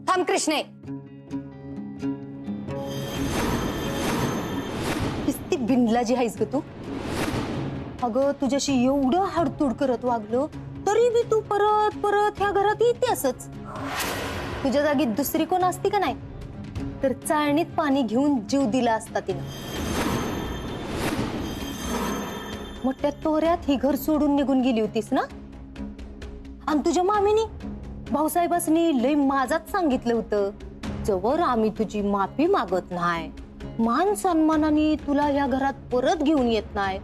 थांब कृष्णे, किती बिनलाजी आहेस ग तू. अगं तुझ्याशी एवढं हाडतूड करत वागलो तरी बी तू परत परत ह्या घरात येते असच. तुझ्या जागी दुसरी कोण असती का नाही तर चाळणीत पाणी घेऊन जीव दिला असता तिनं. मोठ्या तोऱ्यात ही घर सोडून निघून गेली होतीस ना. आणि तुझ्या मामीनी भाऊसाहेबांनी लय माझाच सांगितलं होतं, जवळ आम्ही तुझी माफी मागत नाही, मान सन्मानाने तुला या घरात परत घेऊन येत नाही,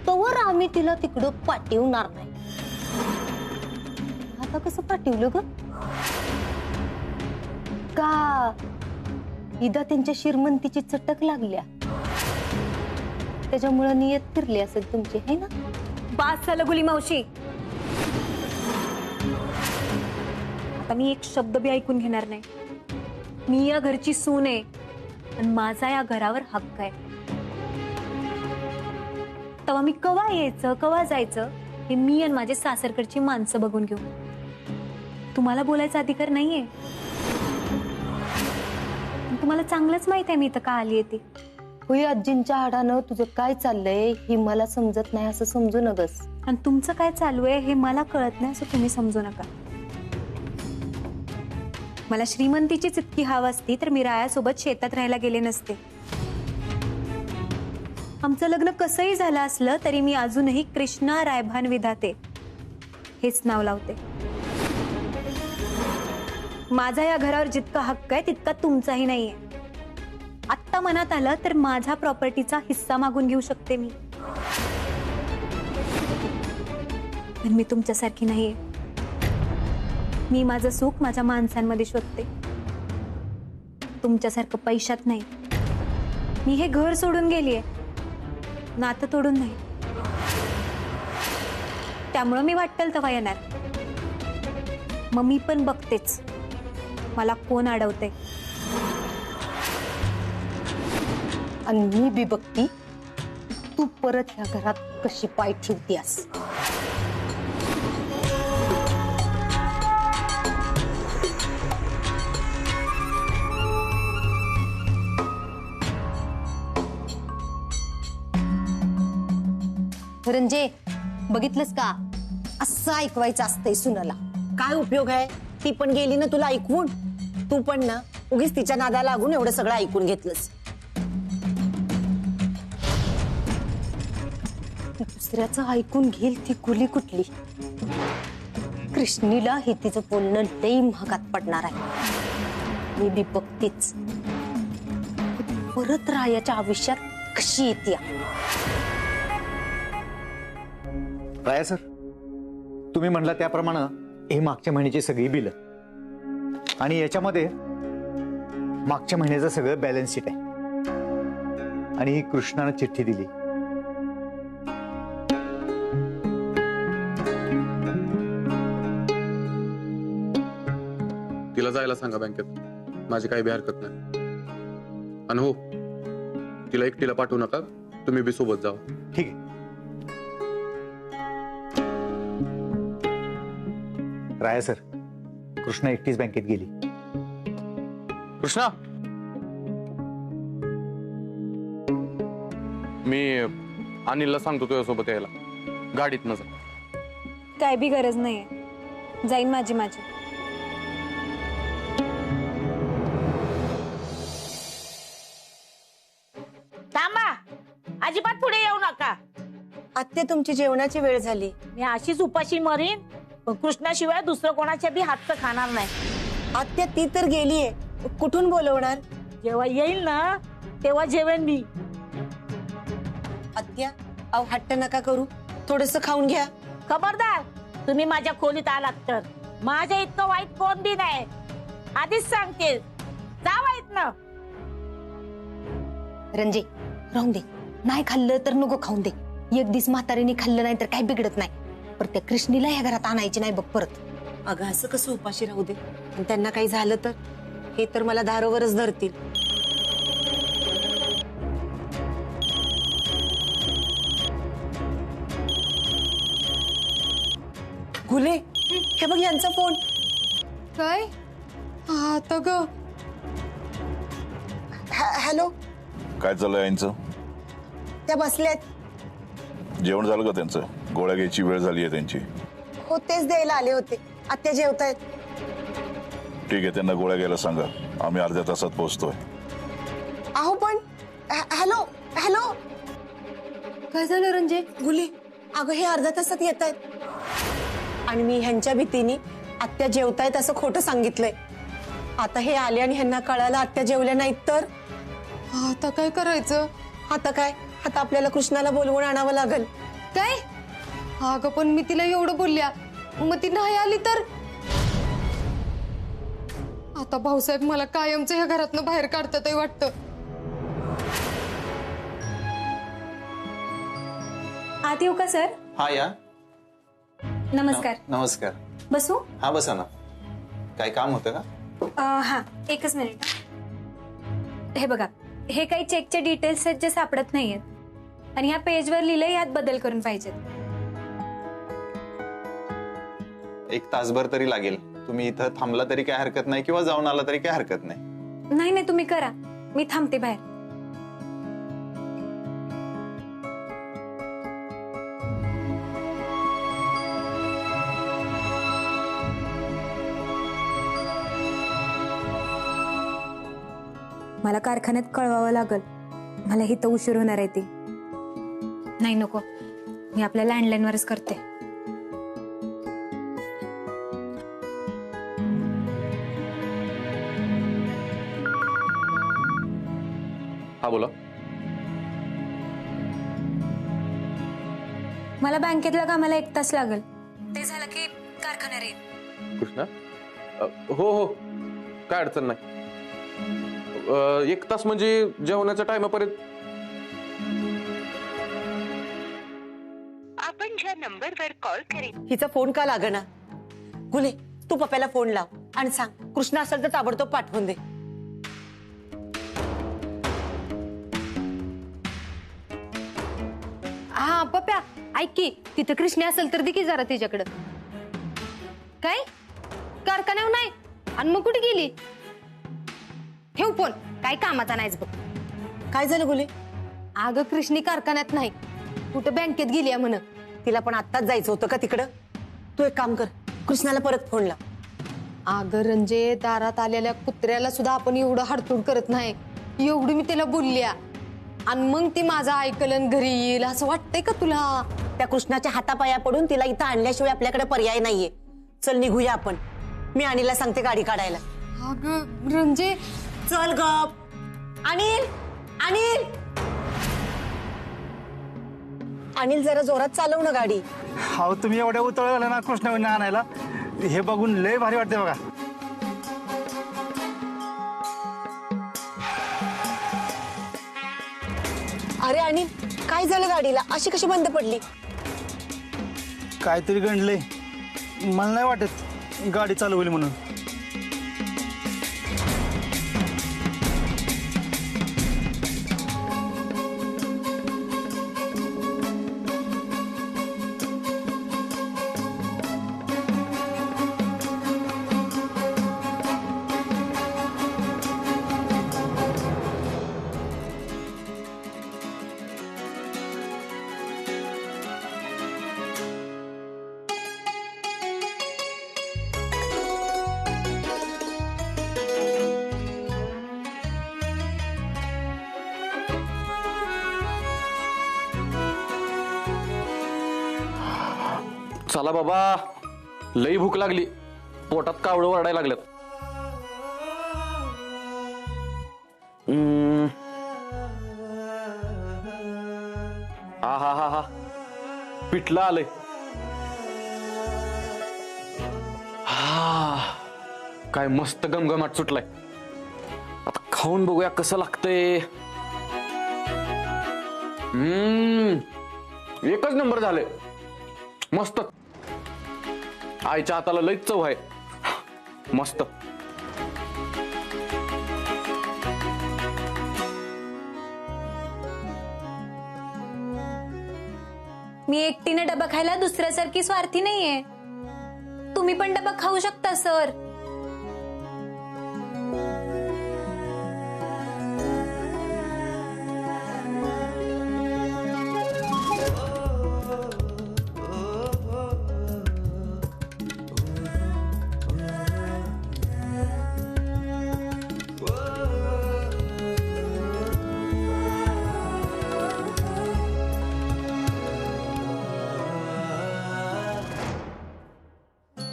तवर आम्ही तिला तिकडं पाठवणार नाही. आता कसं पाठवलं ग? का इदा त्यांच्या श्रीमंतीची चटक लागल्या त्याच्यामुळे नियत फिरली असेल तुमची, है ना? बास झालं गुली मावशी, आता मी एक शब्द बी ऐकून घेणार नाही. मी या घरची सून आहे आणि माझा या घरावर हक्क आहे. तेव्हा मी कवा यायचं कवा जायचं हे मी आणि माझे सासरकडची माणसं बघून घेऊ. तुम्हाला बोलायचा अधिकार नाहीये. तुम्हाला चांगलंच माहित आहे मी इथं का आली ती. होय, आजींच्या आडानं तुझं काय चाललंय हे मला समजत नाही असं समजू नगस. आणि तुमचं काय चालू आहे हे मला कळत नाही असं तुम्ही समजू नका. मला श्रीमंतीचीच इतकी हाव असती तर मी रायासोबत शेतात राहायला गेले नसते. आमचं लग्न कसंही झालं असलं तरी मी अजूनही कृष्णा रायभान विधाते हेच नाव लावते. माझा या घरावर जितका हक्क आहे तितका तुमचाही नाहीये. आत्ता मनात आलं तर माझा प्रॉपर्टीचा हिस्सा मागून घेऊ शकते मी. पण मी तुमच्यासारखी नाहीये. मी माझं सुख माझ्या माणसांमध्ये शोधते, तुमच्यासारखं पैशात नाही. मी हे घर सोडून गेलीये, नातं तोडून नाही. त्यामुळं मी वाटेल तेव्हा येणार. मग मी पण बघतेच मला कोण अडवते. आणि मी बी बघती तू परत ह्या घरात कशी पाय ठेवतीस. रंजे, बघितलंस का? असं ऐकवायचं असतंय सुनाला. काय उपयोग आहे? ती पण गेली ना तुला ऐकवून. तू पण ना उगीच तिच्या नादाला लागून एवढं सगळं ऐकून घेतलंस. दुसऱ्याचं ऐकून घेईल ती कुली कुठली. कृष्णीला हे तिचं बोलणं लई महागात पडणार आहे. मी बी बघतेच परत रायाच्या आयुष्यात कशी येते. राया सर, तुम्ही म्हणला त्याप्रमाणे हे मागच्या महिन्याची सगळी बिल आणि याच्यामध्ये मागच्या महिन्याचं सगळं बॅलन्स शीट आहे. आणि कृष्णानं चिठ्ठी दिली. तिला जायला सांगा बँकेत, माझी काही बी हरकत नाही. आणि हो, तिला एकटीला पाठवू नका, तुम्ही बी सोबत जावा. ठीक आहे. राया सर, कृष्णा एकटीच बँकेत गेली. कृष्णा, मी अनिलला सांगतो तुझ्यासोबत यायला. गाडीत जा. काय बी गरज नाहीये, जाईन माझी. थांबा, अजिबात पुढे येऊ नका. आत्या, तुमची जेवणाची वेळ झाली. मी अशीच उपाशी मरीन, पण कृष्णाशिवाय दुसरं कोणाच्या बी हातचं खाणार नाही. आत्या, ती तर गेलीये, कुठून बोलवणार? जेव्हा येईल ना तेव्हा जेवेन मी. आत्या, अहो हट्ट नका करू, थोडस खाऊन घ्या. खबरदार, तुम्ही माझ्या खोलीत आलात तर माझ्या इतकं वाईट कोण बी नाही. आधीच सांगते, जावा इथनं. रंजे, राहून दे. नाही खाल्लं तर नको खाऊन दे. एक दिवस म्हातारीने खाल्लं नाही तर काही बिघडत नाही. पण त्या कृष्णीला ह्या घरात आणायची नाही बघ परत. अगं असं कसं उपाशी राहू दे? पण त्यांना काही झालं तर हे तर मला दारोवरच धरतील. गुले, हे बघ यांचा फोन. काय आता ग हॅलो, काय चाललंय यांचं? त्या बसल्यात. जेवण झालं का त्यांचं? गोळ्या घ्यायची वेळ झाली आहे त्यांची. हो, तेच द्यायला आले होते. आत्या जेवतायत. ठीक आहे, त्यांना गोळ्या घ्यायला सांगा. आम्ही अर्ध्या तासात पोहोचतोय. अहो पण हॅलो हॅलो, काय झालं रंजे? गुली, अगं हे अर्ध्या तासात येत आहेत आणि मी ह्यांच्या भीतीने आत्या जेवतायत असं खोटं सांगितलंय. आता हे आले आणि ह्यांना कळालं आत्या जेवल्या नाहीत तर आता काय करायचं? आता काय? आता आपल्याला कृष्णाला बोलवून आणावं लागल. काय अगं पण मी तिला एवढं बोलल्या, मग ती नाही आली तर? आता भाऊसाहेब मला कायमचं ह्या घरातनं बाहेर काढतात वाटतं. आत येऊ का सर? हा या. नमस्कार. नमस्कार. बसू? हा बसा ना. काय काम होतं का? हा, एकच मिनिट. हे बघा, हे काही चेकचे डिटेल्स आहेत जे सापडत नाहीयेत आणि ह्या पेजवर लिहिलंय यात बदल करून पाहिजेत. 1 तासभर तरी लागेल. तुम्ही इथं थांबला तरी काय हरकत नाही किंवा जाऊन आला तरी काय हरकत नाही. नाही नाही, तुम्ही करा, मी थांबते बाहेर. मला कारखान्यात कळवावं लागल. मला इथं उशीर होणार आहे ती. नाही नको, मी आपल्या लँडलाईनवरच करते. हा बोला. मला बँकेतल्या कामाला 1 तास लागल. ते झालं की कारखान्यावर येईल. कृष्णा, हो हो, काय अडचण नाही. 1 तास म्हणजे जेवणाच्या टायमापर्यंत. आपण ज्या नंबरवर कॉल करेल हिचा फोन का लागना? गुले, तू पप्याला फोन लाव आणि सांग कृष्णा असेल तर ताबडतोब पाठवून दे. हा पप्या, ऐक की, तिथं कृष्ण असेल तर दे की जरा तिच्याकडं. काय कारखान्यावर नाही? आणि मग कुठे गेली? ठेव फोन, काय कामाचा नाहीच बघ. काय झालं गुले? अगं कृष्णी कारखान्यात नाही, कुठं बँकेत गेली आहे म्हण. तिला पण आत्ताच जायचं होतं का तिकडं? तू एक काम कर, कृष्णाला परत फोन लाव. अगं रंजे, दारात आलेल्या कुत्र्याला सुद्धा आपण एवढं हाडतूड करत नाही. एवढी मी तिला बोलल्या आणि मग ती माझं ऐकलं घरी येईल असं वाटतंय का तुला? त्या कृष्णाच्या हातापाया पडून तिला इथं आणल्याशिवाय आपल्याकडे पर्याय नाहीये. चल निघूया आपण. मी अनिलला सांगते गाडी काढायला. अगं रंजे, चल गप. अनिल, अनिल, अनिल जरा जोरात चालव ना गाडी. हो, तुम्ही एवढ्या उतळ झाला ना कृष्णावरनं आणायला, हे बघून लय भारी वाटते बघा. अरे अनिल, काय झालं गाडीला? अशी कशी बंद पडली? काहीतरी गंडले. मला नाही वाटत गाडी चालू होईल म्हणून. चला बाबा, लई भूक लागली. पोटात कावळं वरडायला लागल्यात. हा हा हा हा, पिठलं आलंय. हा, काय मस्त गमगमाट सुटलाय. आता खाऊन बघूया कसं लागतंय. एकच नंबर झालंय. मस्त. आईच्या हाताला लईच चव आहे. मस्त. मी एकटीने डबा खायला दुसऱ्यासारखी स्वार्थी नाहीये. तुम्ही पण डबा खाऊ शकता सर.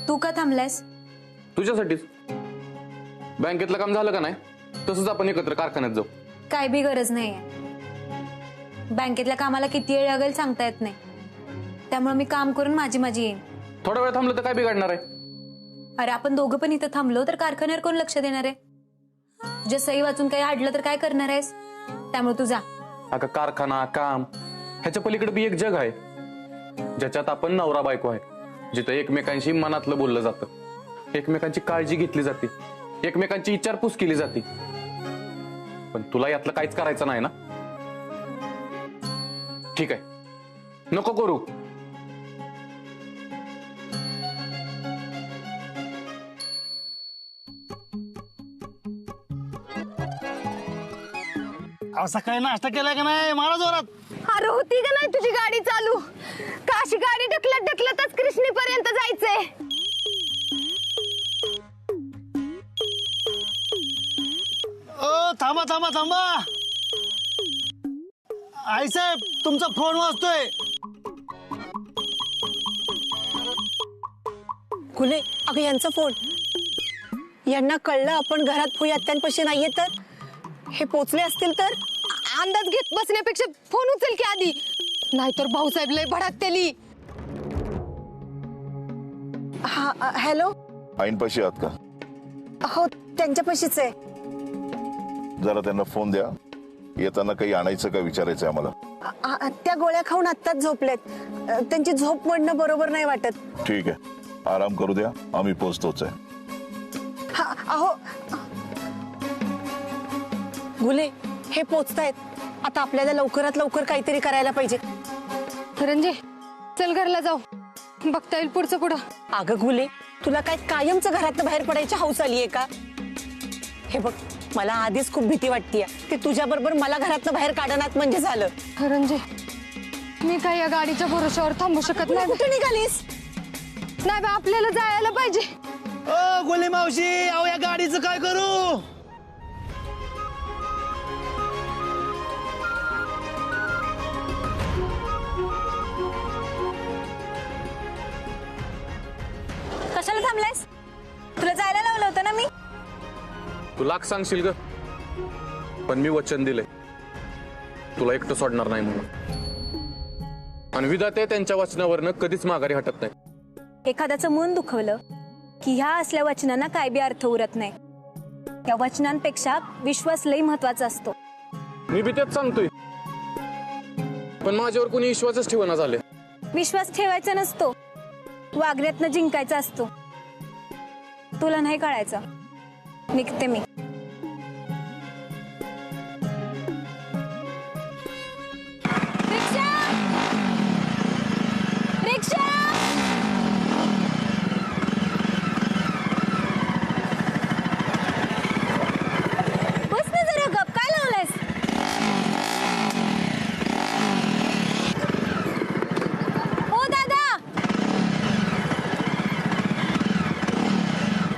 तू का थांबलायस? तुझ्यासाठीच. बँकेतलं काम झालं का नाही तसंच आपण एकत्र कारखान्यात जाऊ. काय बी गरज नाहीये. बँकेतल्या कामाला किती वेळ लागेल सांगता येत नाही. त्यामुळे मी काम करून माझी येईन. थोडा वेळ थांबलं तर काय बिघडणार आहे? अरे आपण दोघं पण इथं थांबलो तर कारखान्यावर कोण लक्ष देणार आहे? तुझ्या सही वाचून काही अडलं तर काय करणार आहेस? त्यामुळे तू जा. अगं कारखाना काम ह्याच्या पलीकडे बी एक जग आहे ज्याच्यात आपण नवरा बायको आहे, जिथं एकमेकांशी मनातलं बोललं जातं, एकमेकांची काळजी घेतली जाते, एकमेकांची विचारपूस केली जाते. पण तुला यातलं काहीच करायचं नाही ना? ठीक आहे, नको करू. अहो सकाळी नाश्ता केलाय का नाही? मला जोरात. अरे होती का नाही तुझी गाडी चालू? काशी गाडी ढकलतच कृष्णीपर्यंत जायचंय. ओ थांबा थांबा थांबा. आई साहेब तुमचा फोन वाजतोय. खुले अगं यांचा फोन. यांना कळलं आपण घरात फुई आत्यांपाशी नाहीये तर हे पोचले असतील तर अंदाज घेत बसण्यापेक्षा फोन उचल की आधी, नाहीतर भाऊसाहेब लय भडकतेली. हा हॅलो. आईनपाशी आहात का? हो त्यांच्यापाशीच आहे. जरा त्यांना फोन द्या. येताना काही आणायचं का विचारायचं आम्हाला. त्या गोळ्या खाऊन आत्ताच झोपलेत. त्यांची झोप मोडणं बरोबर नाही वाटत. ठीक आहे, आराम करू द्या, आम्ही पोहोचतोच आहे. अहो गुले हे पोचतायत. आता आपल्याला लवकरात लवकर काहीतरी करायला पाहिजे. रंजे चल घरला जाऊ, बघता येईल पुढचं पुढं. अगं गुले तुला काय कायमचं घरातनं बाहेर पडायची हौस आलीये का? हे बघ मला आधीच खूप भीती वाटतीये. ते तुझ्या बरोबर मला घरातनं बाहेर काढण्यात म्हणजे झालं. रंजे मी काय या गाडीच्या भरोश्यावर थांबू शकत नाही. कुठे निघालीस? नाही बा आपल्याला जायला पाहिजे. ओ गोली मावशी, अहो या गाडीचं काय करू? कशाला थांबलायस? तुला जायला लावलं होतं ना मी. तू लाख सांगशील ग, पण मी वचन दिलंय तुला एकटं सोडणार नाही म्हणून. आणि विधाते त्यांच्या वचनावरनं कधीच माघारी हटत नाही. एखाद्याचं मन दुखवलं की ह्या असल्या वचनांना काय बी अर्थ उरत नाही. त्या वचनांपेक्षा विश्वास लई महत्वाचा असतो. मी बी तेच सांगतोय, पण माझ्यावर कोणी विश्वासच ठेवना झाले. विश्वास ठेवायचा नसतो, वागण्यातनं जिंकायचा असतो. तुला नाही कळायचं. निघते मी. रिक्षा! रिक्षा! बस ना जरा गप, काय लावलायस? ओ दादा!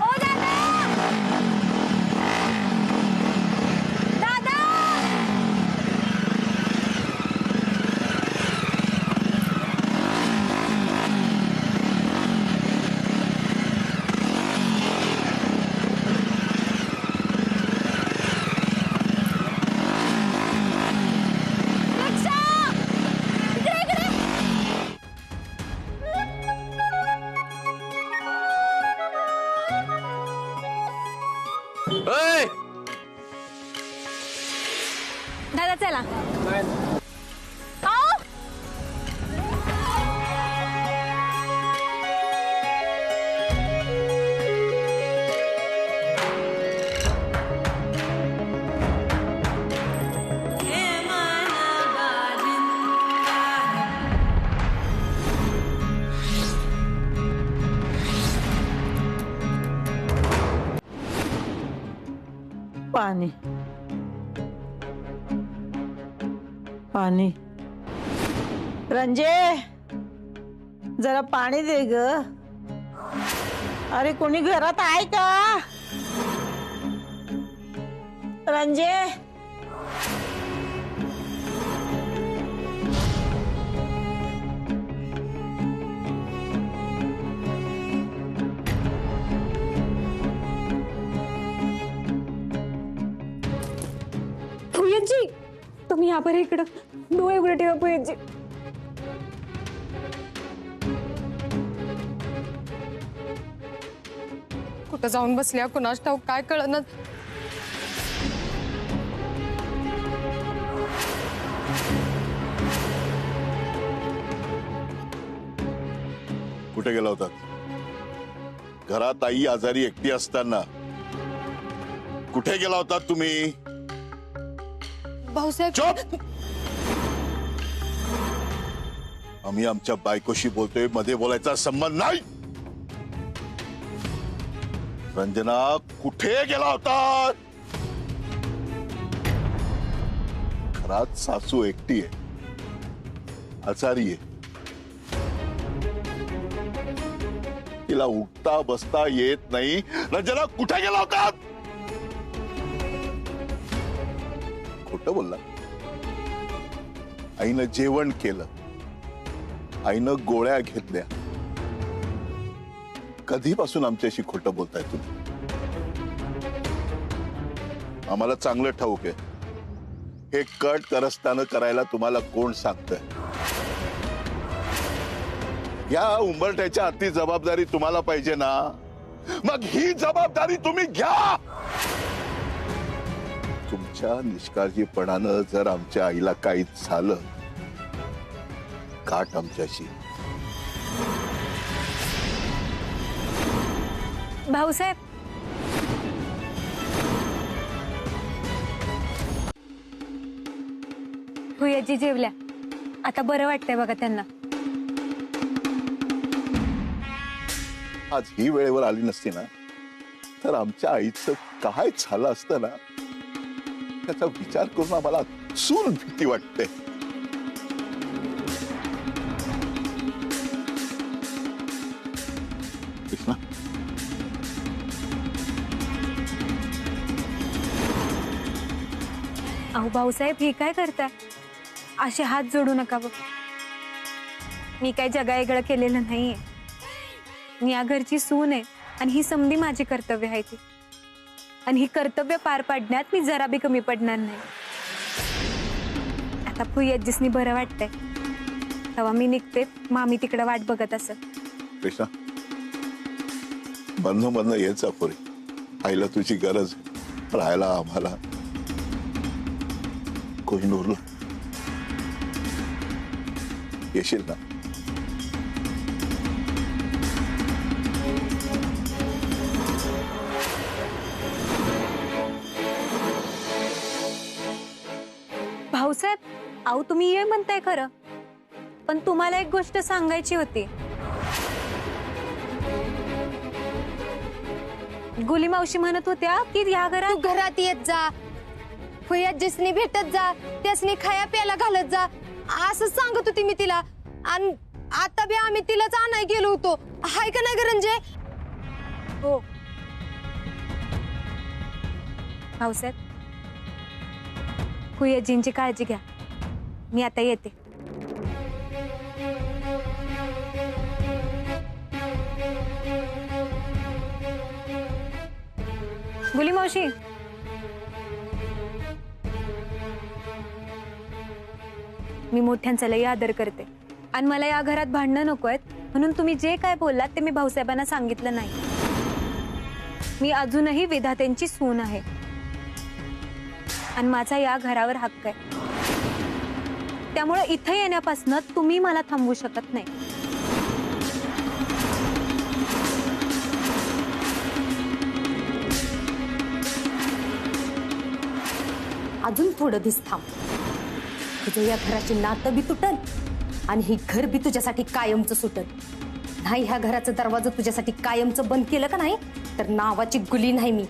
ओ दादा! दादा! रिक्षा! इकडे इकडे! ऐ! दादा चला. आओ! पाणी पाणी. रंजे जरा पाणी दे ग. अरे कोणी घरात आहे का? रंजे तुम्ही या बरं इकडं, डोळे उघडे ठेवा पूजाजी. कुठं जाऊन बसल्या कुणास ठाऊक काय कळणार. कुठे गेला होता? घरात आई आजारी एकटी असताना कुठे गेला होता तुम्ही? भाऊसाहेब चुप! आम्ही आमच्या बायकोशी बोलतोय, मध्ये बोलायचा संबंध नाही. रंजना, कुठे गेला होता? घरात सासू एकटी आहे, आजारी आहे, तिला उठता बसता येत नाही. रंजना, कुठे गेला होता? खोटं बोलला. आईनं जेवण केलं, आईनं गोळ्या घेतल्या. कधीपासून आमच्याशी खोटं बोलताय तुम्ही? आम्हाला चांगलं ठाऊक आहे, हे कट करस्तानं करायला तुम्हाला कोण सांगतंय. या उंबरठ्याच्या हाती जबाबदारी तुम्हाला पाहिजे ना, मग ही जबाबदारी तुम्ही घ्या. तुमच्या निष्काळजीपणानं जर आमच्या आईला काही झालं, गाठ आमच्याशी. भाऊसाहेब, भुयाजी जेवल्या, आता बरं वाटतंय बघा त्यांना. आज ही वेळेवर आली नसती ना, तर आमच्या आईचं काय झालं असतं ना, त्याचा विचार करून आम्हाला सून भीती वाटते. कृष्णा, अहो भाऊसाहेब, हे काय करताय? असे हात जोडू नका बघ. मी काय जगावेगळं केलेलं नाहीये. मी या घरची सून आहे आणि ही समधी माझी कर्तव्य आहे ती. आणि ही कर्तव्य पार पाडण्यात मी जरा बी कमी पडणार नाही. आता भुयाजीसनी बरं वाटतंय तेव्हा मी निघते. मामी तिकडे वाट बघत असत. कृष्णा, मधनं येत जा पुरी. आईला तुझी गरज आहे. राहायला आम्हाला कोहिनूरला येशील ना? भाऊसाहेब, अहो तुम्ही ये म्हणताय खरं, पण तुम्हाला एक गोष्ट सांगायची होती. गुली मावशी म्हणत होत्या की या तू घरात येत जा, भुयाजीसनी भेटत जा, त्यासनी खाया प्यायला घालत जा, असं सांगत होती मी तिला. आणि आता बी आम्ही तिलाच आणाय गेलो होतो. हाय का नाही गरंजे? हो भाऊसाहेब, भुयाजींची काळजी घ्या. मी आता येते. गुली मावशी, मी मोठ्यांचा लई आदर करते आणि मला या घरात भांडणं नको आहेत, म्हणून तुम्ही जे काय बोललात ते मी भाऊसाहेबांना सांगितलं नाही. मी अजूनही विधात्यांची सून आहे आणि माझा या घरावर हक्क आहे. त्यामुळे इथे येण्यापासून तुम्ही मला थांबवू शकत नाही. अजून थोडं दिस थांब. तुझं या घराची नातं बी तुटल आणि ही घर बी तुझ्यासाठी कायमचं सुटल. नाही ह्या घराचा दरवाजा तुझ्यासाठी कायमचं बंद केलं का नाही, तर नावाची गुली नाही मी.